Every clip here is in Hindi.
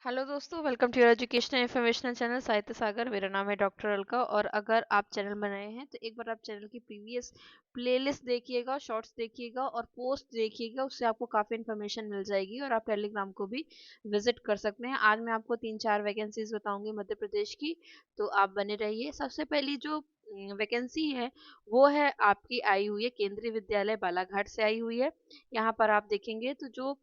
हेलो दोस्तों, welcome to your educational informational channel Sahitya Sagar. मेरा नाम है डॉक्टर अलका और अगर आप चैनल बनाए हैं तो एक बार आप चैनल की प्रीवियस प्लेलिस्ट देखिएगा, शॉर्ट्स देखिएगा और पोस्ट देखिएगा। उससे आपको काफ़ी इन्फॉर्मेशन मिल जाएगी और आप टेलीग्राम को भी विजिट कर सकते हैं। आज मैं आपको 3-4 वैकेंसीज बताऊंगी मध्य प्रदेश की, तो आप बने रहिए। सबसे पहली जो वैकेंसी है वो है आपकी आई हुई है केंद्रीय विद्यालय बालाघाट से आई हुई है। यहाँ पर आप देखेंगे तो जो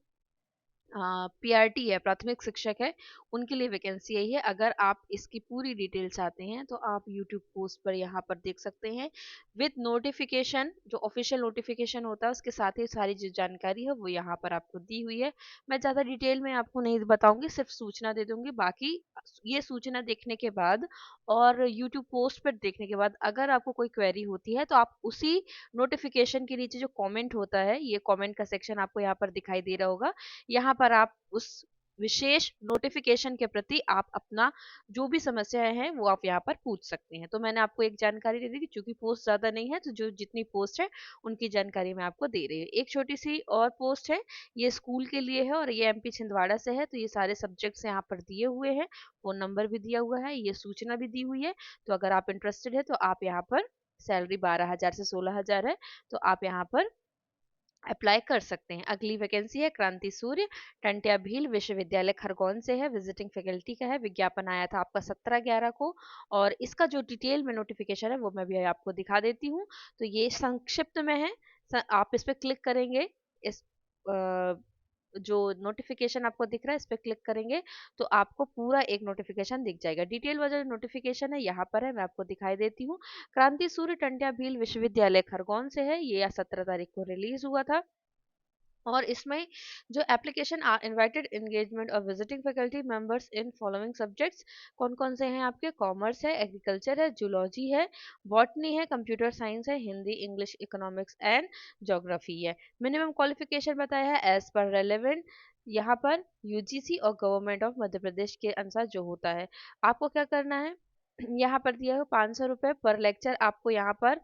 पीआरटी है, प्राथमिक शिक्षक है, उनके लिए वैकेंसी आई है। अगर आप इसकी पूरी डिटेल चाहते हैं तो आप यूट्यूब पोस्ट पर यहाँ पर देख सकते हैं विद नोटिफिकेशन। जो ऑफिशियल नोटिफिकेशन होता है उसके साथ ही सारी जो जानकारी है वो यहाँ पर आपको दी हुई है। मैं ज़्यादा डिटेल में आपको नहीं बताऊंगी, सिर्फ सूचना दे दूंगी। बाकी ये सूचना देखने के बाद और यूट्यूब पोस्ट पर देखने के बाद अगर आपको कोई क्वेरी होती है तो आप उसी नोटिफिकेशन के नीचे जो कमेंट होता है, ये कमेंट का सेक्शन आपको यहाँ पर दिखाई दे रहा होगा। यहाँ पर आप उस विशेष नोटिफिकेशन के प्रति आप अपना जो भी समस्याएं हैं वो आप यहाँ पर पूछ सकते हैं। तो मैंने आपको एक जानकारी दे दी कि चूंकि पोस्ट ज्यादा नहीं है तो जो जितनी पोस्ट है उनकी जानकारी मैं आपको दे रही हूँ। एक छोटी सी और पोस्ट है, ये स्कूल के लिए है और ये एमपी छिंदवाड़ा से है। तो ये सारे सब्जेक्ट्स यहाँ पर दिए हुए हैं, फोन नंबर भी दिया हुआ है, ये सूचना भी दी हुई है। तो अगर आप इंटरेस्टेड है तो आप यहाँ पर, सैलरी 12,000 से 16,000 है, तो आप यहाँ पर अप्लाई कर सकते हैं। अगली वैकेंसी है क्रांति सूर्य, टंट्या भील विश्वविद्यालय खरगोन से है, विजिटिंग फैकल्टी का है। विज्ञापन आया था आपका 17/11 को और इसका जो डिटेल में नोटिफिकेशन है वो मैं भी आपको दिखा देती हूँ। तो ये संक्षिप्त में है। आप इस पर क्लिक करेंगे, इस जो नोटिफिकेशन आपको दिख रहा है इस पर क्लिक करेंगे तो आपको पूरा एक नोटिफिकेशन दिख जाएगा। डिटेल वाला जो नोटिफिकेशन है यहाँ पर है, मैं आपको दिखाई देती हूँ। क्रांति सूर्य टंट्या भील विश्वविद्यालय खरगोन से है, ये 17 तारीख को रिलीज हुआ था। और इसमें जो एप्लीकेशन इनवाइटेड एंगेजमेंट और visiting faculty members in following subjects, कौन कौन से हैं आपके? कॉमर्स है, एग्रीकल्चर है, जूलॉजी है, बॉटनी है, कंप्यूटर साइंस है, Hindi, English, economics and geography है। मिनिमम क्वालिफिकेशन बताया है एज पर रेलेवेंट, यहाँ पर यूजीसी और गवर्नमेंट ऑफ मध्य प्रदेश के अनुसार जो होता है। आपको क्या करना है, यहाँ पर दिया हुआ 500 रुपये पर लेक्चर आपको यहाँ पर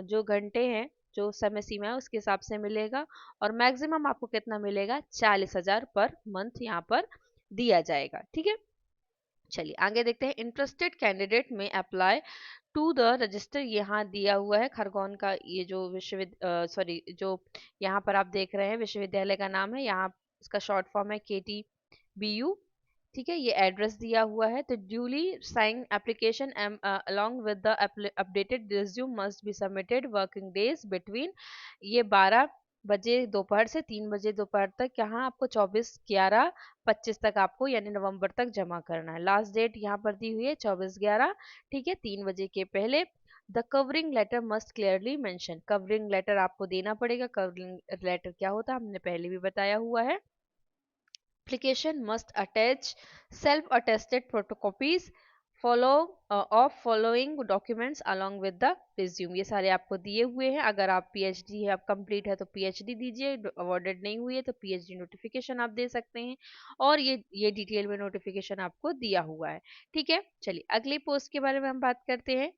जो घंटे हैं, जो समय सीमा है उसके हिसाब से मिलेगा। और मैक्सिमम आपको कितना मिलेगा? 40,000 पर मंथ यहाँ पर दिया जाएगा। ठीक है, चलिए आगे देखते हैं। इंटरेस्टेड कैंडिडेट में अप्लाई टू द रजिस्टर, यहाँ दिया हुआ है खरगोन का ये जो विश्वविद्यालय, सॉरी, जो यहाँ पर आप देख रहे हैं विश्वविद्यालय का नाम है, यहाँ इसका शॉर्ट फॉर्म है KTBU। ठीक है, ये एड्रेस दिया हुआ है। तो duly sign application along with the updated resume must be submitted working days between, ये 12 बजे दोपहर से 3 बजे दोपहर तक, यहाँ आपको 24/11/25 तक आपको यानी नवंबर तक जमा करना है। लास्ट डेट यहाँ पर दी हुई है 24/11, ठीक है, 3 बजे के पहले। The covering letter must clearly mention, covering letter आपको देना पड़ेगा। कवरिंग लेटर क्या होता है हमने पहले भी बताया हुआ है। Application must attach self-attested photocopies follow of following documents along with the resume, ये सारे आपको दिए हुए हैं। अगर आप PhD है, आप कंप्लीट है तो PhD दीजिए, अवॉर्डेड नहीं हुई है तो PhD नोटिफिकेशन आप दे सकते हैं। और ये डिटेल में नोटिफिकेशन आपको दिया हुआ है। ठीक है, चलिए अगली पोस्ट के बारे में हम बात करते हैं।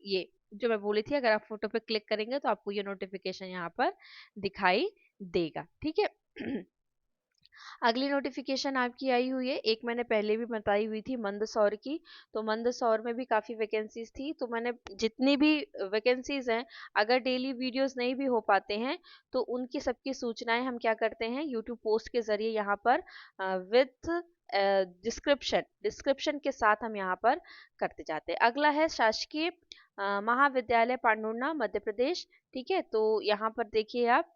ये जो मैं बोली थी, अगर आप फोटो पे क्लिक करेंगे तो आपको ये नोटिफिकेशन यहाँ पर दिखाई देगा। ठीक है। अगली नोटिफिकेशन आपकी आई हुई है, एक मैंने पहले भी बताई हुई थी मंदसौर की। तो मंदसौर में भी काफ़ी वैकेंसीज थी, तो मैंने जितनी भी वैकेंसीज हैं, अगर डेली वीडियोस नहीं भी हो पाते हैं तो उनकी सबकी सूचनाएं हम क्या करते हैं यूट्यूब पोस्ट के जरिए यहाँ पर विथ डिस्क्रिप्शन डिस्क्रिप्शन के साथ हम यहाँ पर करते जाते हैं। अगला है शासकीय महाविद्यालय पांडुर्णा मध्य प्रदेश। ठीक है, तो यहाँ पर देखिए आप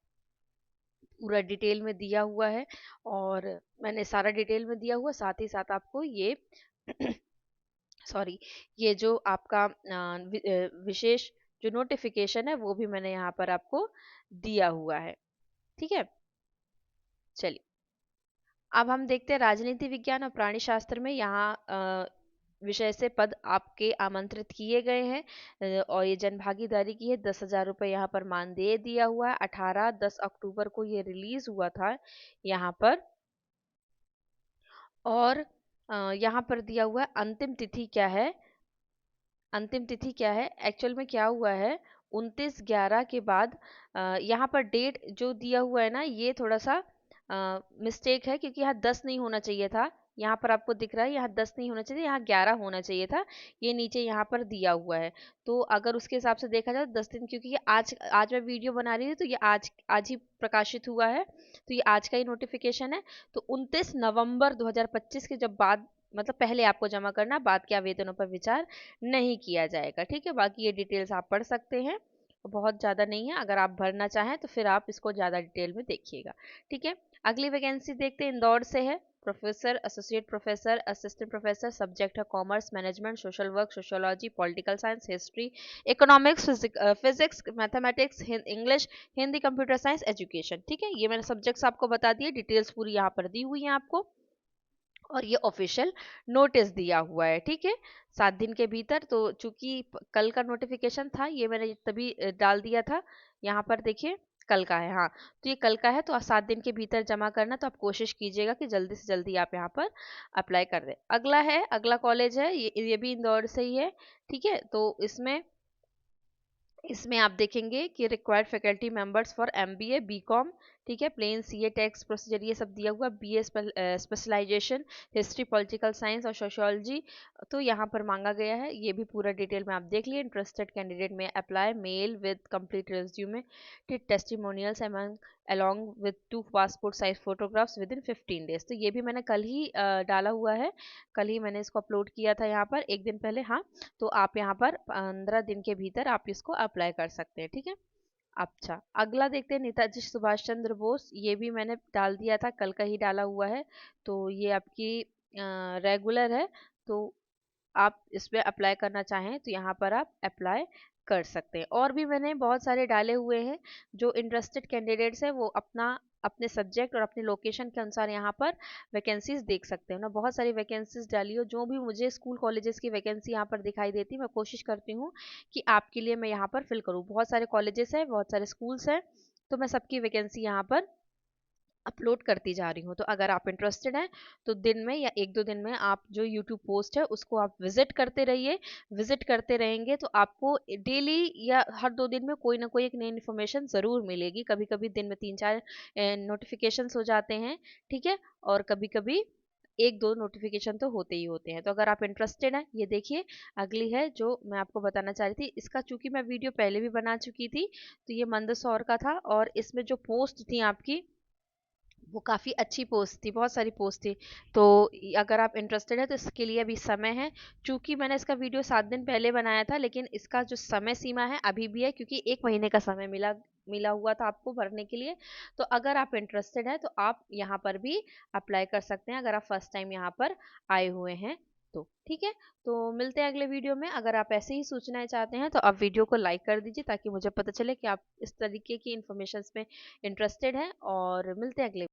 पूरा डिटेल में दिया हुआ है और मैंने सारा डिटेल में दिया हुआ, साथ ही साथ आपको ये सॉरी, ये जो आपका विशेष जो नोटिफिकेशन है वो भी मैंने यहाँ पर आपको दिया हुआ है। ठीक है, चलिए अब हम देखते हैं राजनीति विज्ञान और प्राणी शास्त्र में यहाँ विषय से पद आपके आमंत्रित किए गए हैं। और ये जन भागीदारी की है। 10,000 रुपये यहाँ पर मानदेय दिया हुआ है। 18-10 अक्टूबर को ये रिलीज हुआ था यहाँ पर। और यहाँ पर दिया हुआ है अंतिम तिथि क्या है, अंतिम तिथि क्या है एक्चुअल में क्या हुआ है, 29/11 के बाद यहाँ पर डेट जो दिया हुआ है ना, ये थोड़ा सा मिस्टेक है क्योंकि यहाँ 10 नहीं होना चाहिए था, यहाँ पर आपको दिख रहा है, यहाँ 10 नहीं होना चाहिए, यहाँ 11 होना चाहिए था, ये नीचे यहाँ पर दिया हुआ है। तो अगर उसके हिसाब से देखा जाए तो 10 दिन, क्योंकि ये आज आज मैं वीडियो बना रही थी तो ये आज आज ही प्रकाशित हुआ है, तो ये आज का ही नोटिफिकेशन है। तो 29 नवंबर 2025 के जब बाद, मतलब पहले आपको जमा करना, बाद के आवेदनों पर विचार नहीं किया जाएगा। ठीक है, बाकी ये डिटेल्स आप पढ़ सकते हैं, बहुत ज़्यादा नहीं है, अगर आप भरना चाहें तो फिर आप इसको ज़्यादा डिटेल में देखिएगा। ठीक है, अगली वैकेंसी देखते हैं, इंदौर से है। Professor, associate professor, assistant professor, subject है commerce, management, social work, sociology, political science, history, economics, physics, mathematics, English, Hindi, computer science, education. ठीक है, ये मैंने सब्जेक्ट्स आपको बता दिए, डिटेल्स पूरी यहाँ पर दी हुई है आपको, और ये ऑफिशियल नोटिस दिया हुआ है। ठीक है, 7 दिन के भीतर, तो चूंकि कल का नोटिफिकेशन था, ये मैंने तभी डाल दिया था, यहाँ पर देखिए कल का है। हाँ, तो ये कल का है, तो 7 दिन के भीतर जमा करना, तो आप कोशिश कीजिएगा कि जल्दी से जल्दी आप यहाँ पर अप्लाई कर दें। अगला है, अगला कॉलेज है, ये भी इंदौर से ही है। ठीक है, तो इसमें इसमें आप देखेंगे कि required faculty members for MBA, BCom, ठीक है, प्लेन सीए, टैक्स प्रोसीजर, ये सब दिया हुआ, BA specialisation, history, political science और सोशियोलॉजी, तो यहाँ पर मांगा गया है। ये भी पूरा डिटेल में आप देख लिए। इंटरेस्टेड कैंडिडेट में apply, mail with complete resume, testimonials along with 2 passport size photographs with in 15 days. तो ये भी मैंने कल ही डाला हुआ है, कल ही मैंने इसको अपलोड किया था यहाँ पर, एक दिन पहले। हाँ, तो आप यहाँ पर 15 दिन के भीतर आप इसको अप्लाई कर सकते हैं। ठीक है, अच्छा अगला देखते हैं, नेताजी सुभाष चंद्र बोस, ये भी मैंने डाल दिया था, कल का ही डाला हुआ है। तो ये आपकी रेगुलर है, तो आप इसमें अप्लाई करना चाहें तो यहाँ पर आप अप्लाई कर सकते हैं। और भी मैंने बहुत सारे डाले हुए हैं, जो इंटरेस्टेड कैंडिडेट्स हैं वो अपना अपने सब्जेक्ट और अपने लोकेशन के अनुसार यहाँ पर वैकेंसीज देख सकते हैं ना। बहुत सारी वैकेंसीज डाली हो, जो भी मुझे स्कूल कॉलेजेस की वैकेंसी यहाँ पर दिखाई देती, मैं कोशिश करती हूँ कि आपके लिए मैं यहाँ पर फिल करूँ। बहुत सारे कॉलेजेस हैं, बहुत सारे स्कूल्स हैं, तो मैं सबकी वैकेंसी यहाँ पर अपलोड करती जा रही हूँ। तो अगर आप इंटरेस्टेड हैं तो दिन में या 1-2 दिन में आप जो यूट्यूब पोस्ट है उसको आप विजिट करते रहिए। विजिट करते रहेंगे तो आपको डेली या हर 2 दिन में कोई ना कोई एक नई इन्फॉर्मेशन ज़रूर मिलेगी। कभी कभी दिन में 3-4 नोटिफिकेशंस हो जाते हैं। ठीक है, और कभी कभी 1-2 नोटिफिकेशन तो होते ही होते हैं। तो अगर आप इंटरेस्टेड हैं, ये देखिए अगली है जो मैं आपको बताना चाह रही थी। इसका चूंकि मैं वीडियो पहले भी बना चुकी थी, तो ये मंदसौर का था, और इसमें जो पोस्ट थी आपकी वो काफ़ी अच्छी पोस्ट थी, बहुत सारी पोस्ट थी। तो अगर आप इंटरेस्टेड है तो इसके लिए अभी समय है। चूंकि मैंने इसका वीडियो 7 दिन पहले बनाया था, लेकिन इसका जो समय सीमा है अभी भी है, क्योंकि 1 महीने का समय मिला मिला हुआ था आपको भरने के लिए। तो अगर आप इंटरेस्टेड है तो आप यहाँ पर भी अप्लाई कर सकते हैं, अगर आप फर्स्ट टाइम यहाँ पर आए हुए हैं तो। ठीक है, तो मिलते हैं अगले वीडियो में। अगर आप ऐसे ही सूचनाएं चाहते हैं तो आप वीडियो को लाइक कर दीजिए, ताकि मुझे पता चले कि आप इस तरीके की इन्फॉर्मेशन में इंटरेस्टेड हैं। और मिलते हैं अगले